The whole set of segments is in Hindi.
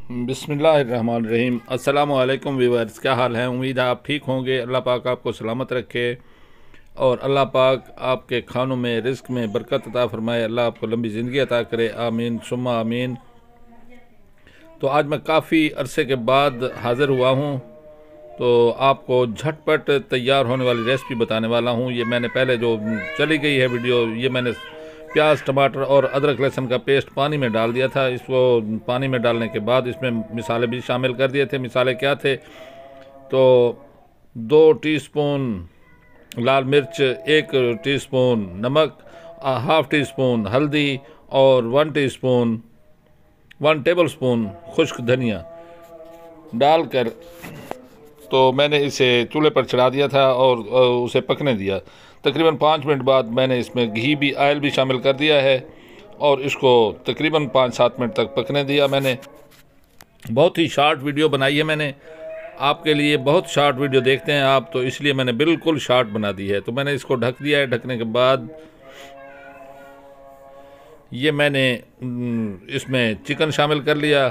बिस्मिल्लाहिर्रहमानिर्रहीम। अस्सलामुअलैकुम व्यूअर्स, क्या हाल है? उम्मीद है आप ठीक होंगे। अल्लाह पाक आपको सलामत रखे और अल्लाह पाक आपके खानों में, रिस्क में बरकत अता फरमाए। अल्लाह आपको लंबी ज़िंदगी अता करे, आमीन सुम्मा आमीन। तो आज मैं काफ़ी अरसे के बाद हाज़िर हुआ हूँ, तो आपको झटपट तैयार होने वाली रेसिपी बताने वाला हूँ। ये मैंने पहले जो चली गई है वीडियो, ये मैंने प्याज, टमाटर और अदरक लहसुन का पेस्ट पानी में डाल दिया था। इसको पानी में डालने के बाद इसमें मिसाले भी शामिल कर दिए थे। मिसाले क्या थे? तो 2 टीस्पून लाल मिर्च, 1 टीस्पून नमक, हाफ़ टी स्पून हल्दी और 1 टेबल स्पून खुश्क धनिया डालकर तो मैंने इसे चूल्हे पर चढ़ा दिया था और उसे पकने दिया। तकरीबन 5 मिनट बाद मैंने इसमें घी भी, ऑयल भी शामिल कर दिया है और इसको तकरीबन 5-7 मिनट तक पकने दिया मैंने। बहुत ही शॉर्ट वीडियो बनाई है मैंने आपके लिए। बहुत शॉर्ट वीडियो देखते हैं आप, तो इसलिए मैंने बिल्कुल शॉर्ट बना दी है। तो मैंने इसको ढक दिया है। ढकने के बाद ये मैंने इसमें चिकन शामिल कर लिया।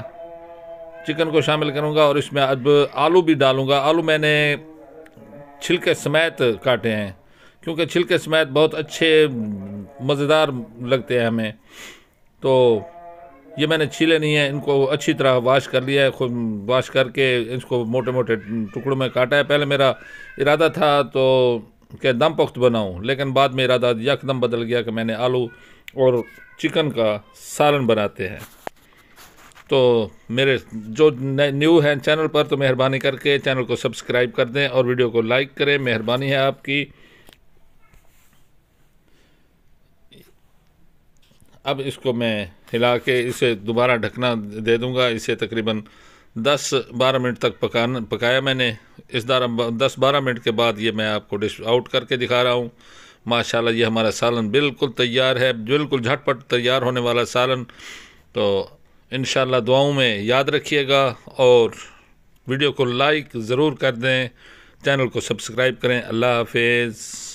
चिकन को शामिल करूँगा और इसमें अब आलू भी डालूँगा। आलू मैंने छिलके समेत काटे हैं, क्योंकि छिलके समेत बहुत अच्छे मज़ेदार लगते हैं हमें। तो ये मैंने छीले नहीं है, इनको अच्छी तरह वाश कर लिया है। खुद वाश करके इसको मोटे मोटे टुकड़ों में काटा है। पहले मेरा इरादा था तो कि दम पुख्त बनाऊँ, लेकिन बाद में इरादा यकदम बदल गया कि मैंने आलू और चिकन का सालन बनाते हैं। तो मेरे जो न्यू हैं चैनल पर, तो मेहरबानी करके चैनल को सब्सक्राइब कर दें और वीडियो को लाइक करें, मेहरबानी है आपकी। अब इसको मैं हिला के इसे दोबारा ढकना दे दूंगा। इसे तकरीबन 10-12 मिनट तक पकाया मैंने। इस 10-12 मिनट के बाद ये मैं आपको डिश आउट करके दिखा रहा हूँ। माशाल्लाह, ये हमारा सालन बिल्कुल तैयार है, बिल्कुल झटपट तैयार होने वाला सालन। तो इंशाल्लाह दुआओं में याद रखिएगा और वीडियो को लाइक ज़रूर कर दें, चैनल को सब्सक्राइब करें। अल्लाह हाफिज़।